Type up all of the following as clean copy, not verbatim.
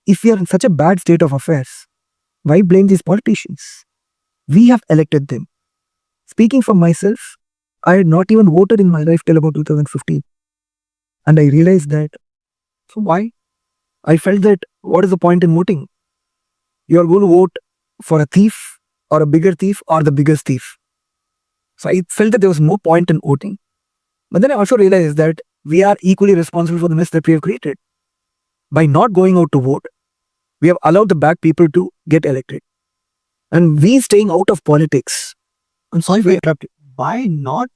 If we are in such a bad state of affairs, why blame these politicians? We have elected them. Speaking for myself, I had not even voted in my life till about 2015. And I realized that, so why? I felt that what is the point in voting? You are going to vote for a thief or a bigger thief or the biggest thief. So I felt that there was no point in voting. But then I also realized that we are equally responsible for the mess that we have created. By not going out to vote, we have allowed the bad people to get elected. And we staying out of politics. I'm sorry for interrupting. By not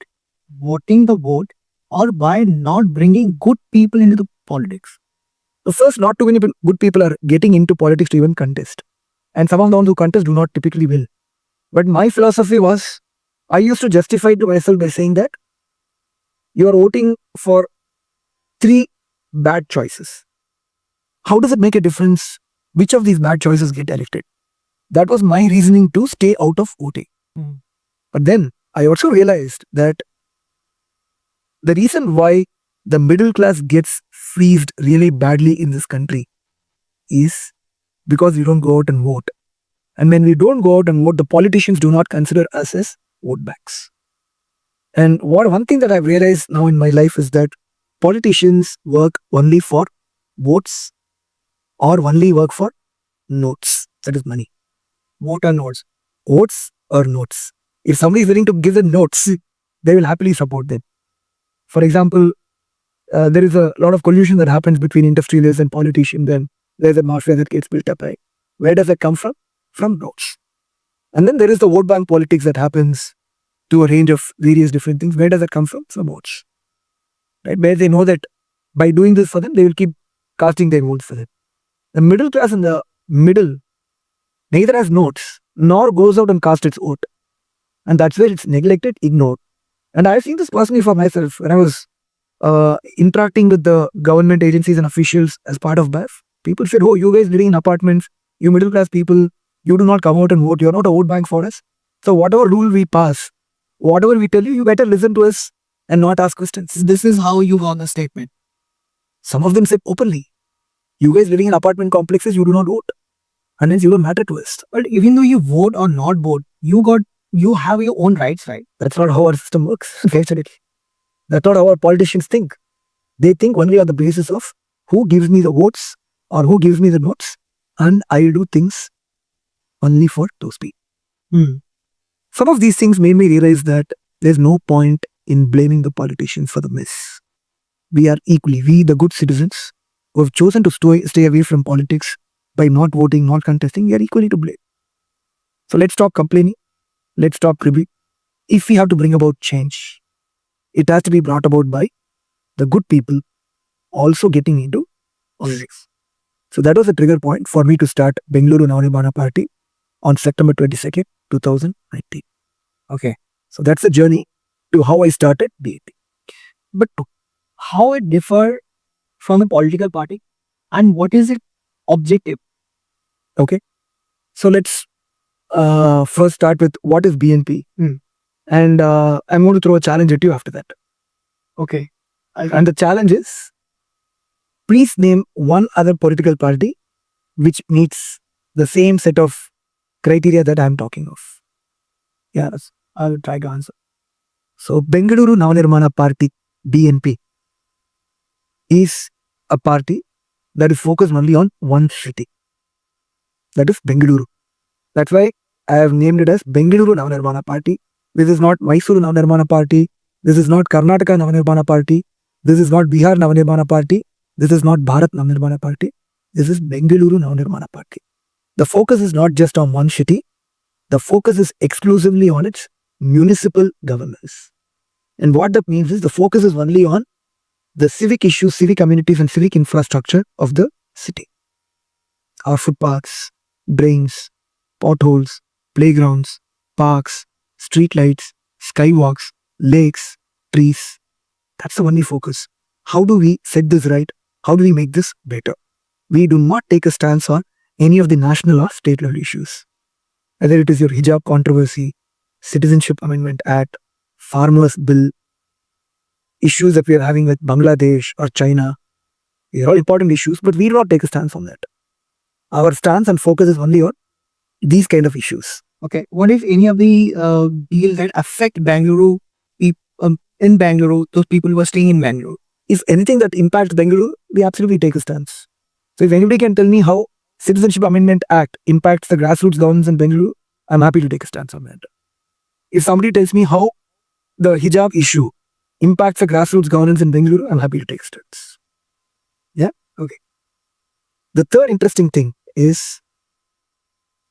voting the vote or by not bringing good people into the politics? So first, not too many good people are getting into politics to even contest. And some of the ones who contest do not typically will. But my philosophy was, I used to justify to myself by saying that you are voting for 3 bad choices. How does it make a difference which of these bad choices get elected? That was my reasoning to stay out of voting. But then I also realized that the reason why the middle class gets freezed really badly in this country is because we don't go out and vote. And when we don't go out and vote, the politicians do not consider us as vote banks. And one thing that I've realized now in my life is that politicians work only for votes or only work for notes. That is money. Vote or notes? Votes or notes. If somebody is willing to give them notes, they will happily support them. For example, there is a lot of collusion that happens between industrialists and politicians, and there's a mafia that gets built up. Right? Where does that come from? From notes. And then there is the vote bank politics that happens to a range of various different things. Where does that come from? From votes. Right? Where they know that by doing this for them, they will keep casting their votes for them. The middle class in the middle neither has notes nor goes out and casts its vote. And that's where it's neglected, ignored. And I've seen this personally for myself when I was interacting with the government agencies and officials as part of BAF. People said, oh, you guys living in apartments, you middle class people, you do not come out and vote. You're not a vote bank for us. So whatever rule we pass, whatever we tell you, you better listen to us and not ask questions. This is how you got the statement. Some of them said openly, you guys living in apartment complexes, you do not vote. And hence you don't matter to us. But even though you vote or not vote, you have your own rights, right? That's not how our system works. That's not how our politicians think. They think only on the basis of who gives me the votes or who gives me the notes, and I do things only for those people. Some of these things made me realize that there's no point in blaming the politicians for the mess. We are equally, we the good citizens who have chosen to stay away from politics by not voting, not contesting, we are equally to blame. So let's stop complaining. Let's stop cribbing. If we have to bring about change, it has to be brought about by the good people also getting into politics. So that was a trigger point for me to start Bengaluru Navanirbana Party on September 22nd, 2019. Okay. So that's the journey to how I started BAP. But how it differ from a political party and what is its objective? Okay. So let's first start with what is BNP. And I'm going to throw a challenge at you after that. Okay. And the challenge is, please name one other political party which meets the same set of criteria that I'm talking of. Yes, I'll try to answer. So Bengaluru Navanirbana Party, BNP, is a party that is focused only on one city. That is Bengaluru. That's why I have named it as Bengaluru Navanirbana Party. This is not Mysuru Navanirbana Party. This is not Karnataka Navanirbana Party. This is not Bihar Navanirbana Party. This is not Bharat Navanirbana Party. This is Bengaluru Navanirbana Party. The focus is not just on one city. The focus is exclusively on its municipal governance. And what that means is the focus is only on the civic issues, civic communities and civic infrastructure of the city. Our footpaths, drains, potholes, playgrounds, parks, streetlights, skywalks, lakes, trees. That's the only focus. How do we set this right? How do we make this better? We do not take a stance on any of the national or state level issues. Whether it is your hijab controversy, Citizenship Amendment Act, Farmers Bill, issues that we are having with Bangladesh or China. These are all important issues, but we do not take a stance on that. Our stance and focus is only on these kind of issues. Okay. What if any of the deals that affect Bangalore, in Bangalore, those people who are staying in Bangalore? If anything that impacts Bengaluru, we absolutely take a stance. So if anybody can tell me how Citizenship Amendment Act impacts the grassroots governance in Bengaluru, I'm happy to take a stance on that. If somebody tells me how the hijab issue impacts the grassroots governance in Bengaluru, I'm happy to take a stance. Yeah? Okay. The third interesting thing is,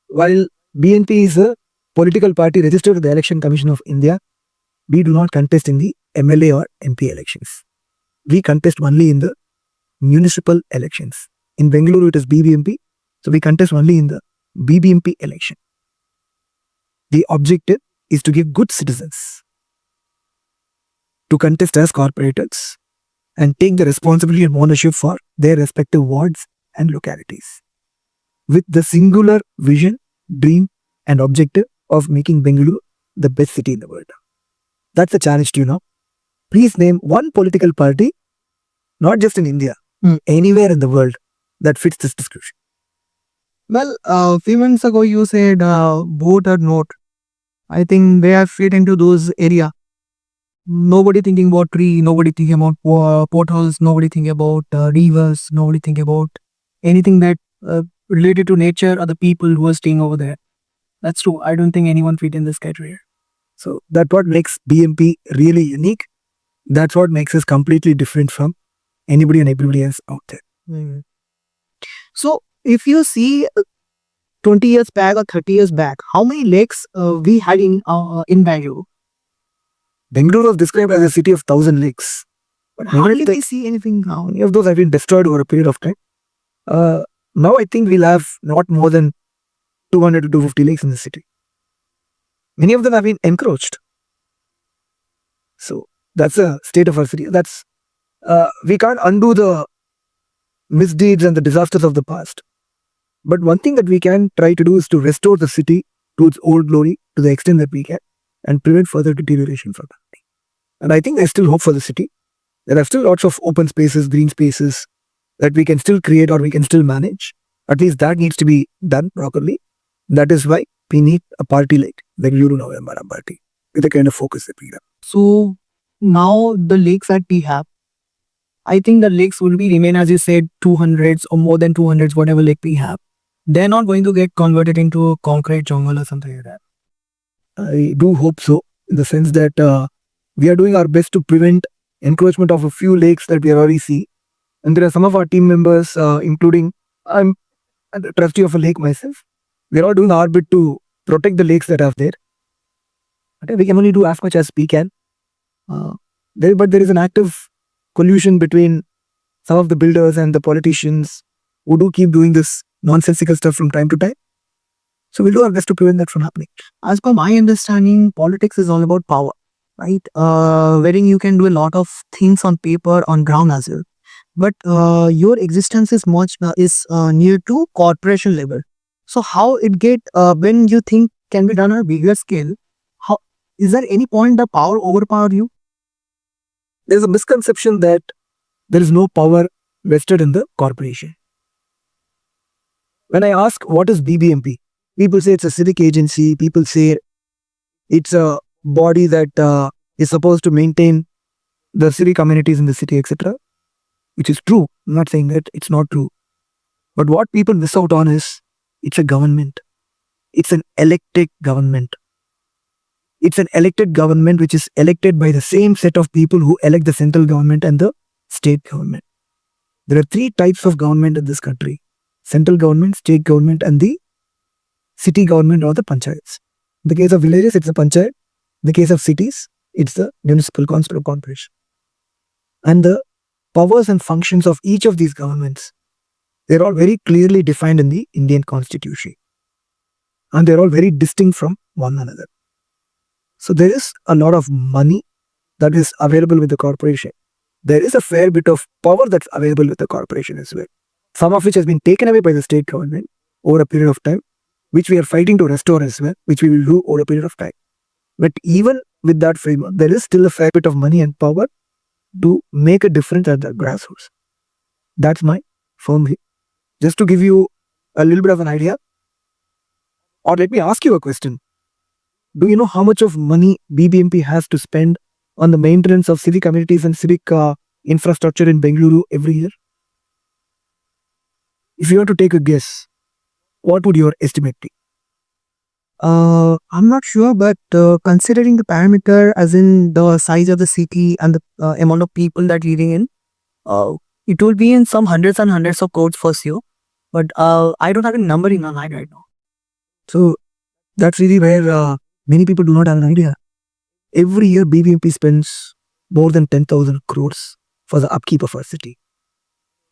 while BNP is a political party registered with the Election Commission of India, we do not contest in the MLA or MP elections. We contest only in the municipal elections. In Bengaluru, it is BBMP, so we contest only in the BBMP election. The objective is to give good citizens to contest as corporators and take the responsibility and ownership for their respective wards and localities, with the singular vision, dream, and objective of making Bengaluru the best city in the world. That's a challenge to you now. Please name one political party, not just in India, anywhere in the world, that fits this description. Well, a few months ago you said vote or not. I think they have fit into those area. Nobody thinking about tree, nobody thinking about potholes, nobody thinking about rivers, nobody thinking about anything that related to nature or the people who are staying over there. That's true. I don't think anyone fit in this category. So that's what makes BMP really unique. That's what makes us completely different from anybody and everybody else out there. So if you see 20 years back or 30 years back, how many lakes we had in Bangalore? Bengaluru was described as a city of 1,000 lakes. But hardly we see anything now. Many of those have been destroyed over a period of time. Now I think we'll have not more than 200 to 250 lakes in the city. Many of them have been encroached. So that's the state of our city. That's we can't undo the misdeeds and the disasters of the past. But one thing that we can try to do is to restore the city to its old glory to the extent that we can and prevent further deterioration from that. And I think there's still hope for the city. There are still lots of open spaces, green spaces that we can still create or we can still manage. At least that needs to be done properly. That is why we need a party like the Bengaluru Navanirbana Party with the kind of focus that we have. So now the lakes that we have, I think the lakes will be remain as you said 200s or more than 200s, whatever lake we have. They're not going to get converted into a concrete jungle or something like that. I do hope so, in the sense that we are doing our best to prevent encroachment of a few lakes that we already see. And there are some of our team members, including I'm a trustee of a lake myself. We're all doing our bit to protect the lakes that are there. But we can only do as much as we can. But there is an active collusion between some of the builders and the politicians who do keep doing this nonsensical stuff from time to time. So we'll do our best to prevent that from happening. As per my understanding, politics is all about power, right? Wherein you can do a lot of things on paper, on ground as well. But your existence is much near to corporation level. So how it get when you think can be done on a bigger scale? How is there any point the power overpower you? There's a misconception that there is no power vested in the corporation. When I ask what is BBMP, people say it's a civic agency. People say it's a body that is supposed to maintain the civic communities in the city, etc. Which is true. I'm not saying that it's not true. But what people miss out on is it's a government. It's an elected government. It's an elected government which is elected by the same set of people who elect the central government and the state government. There are three types of government in this country: central government, state government, and the city government or the panchayats. In the case of villages, it's the panchayat. In the case of cities, it's the municipal council or corporation. And the powers and functions of each of these governments, they're all very clearly defined in the Indian Constitution. And they're all very distinct from one another. So there is a lot of money that is available with the corporation. There is a fair bit of power that's available with the corporation as well. Some of which has been taken away by the state government over a period of time, which we are fighting to restore as well, which we will do over a period of time. But even with that framework, there is still a fair bit of money and power to make a difference at the grassroots. That's my firm view. Just to give you a little bit of an idea? Or let me ask you a question. Do you know how much of money BBMP has to spend on the maintenance of civic amenities and civic infrastructure in Bengaluru every year? If you were to take a guess, what would your estimate be? I'm not sure, but considering the parameter, as in the size of the city and the amount of people that living in, it will be in some hundreds and hundreds of crores for sure. But I don't have a number in my mind right now. So that's really where many people do not have an idea. Every year, BBMP spends more than 10,000 crores for the upkeep of our city.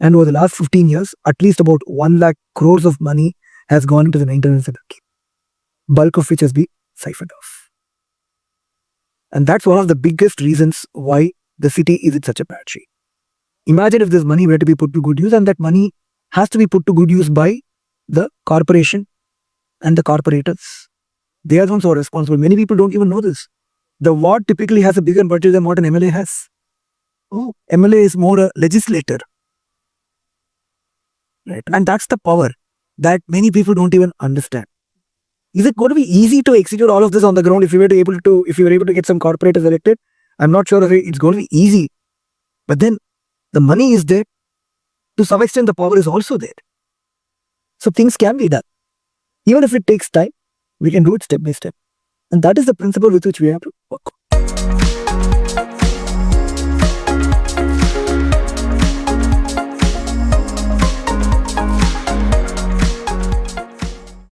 And over the last 15 years, at least about 1 lakh crores of money has gone into the maintenance and upkeep, bulk of which has been siphoned off. And that's one of the biggest reasons why the city is in such a bad shape. Imagine if this money were to be put to good use, and that money has to be put to good use by the corporation and the corporators. They are the ones who are responsible. Many people don't even know this. The ward typically has a bigger budget than what an MLA has. Oh, MLA is more a legislator. Right? And that's the power that many people don't even understand. Is it going to be easy to execute all of this on the ground if you were able to get some corporators elected? I'm not sure if it's going to be easy. But then the money is there. To some extent, the power is also there. So things can be done. Even if it takes time, we can do it step by step. And that is the principle with which we have to work.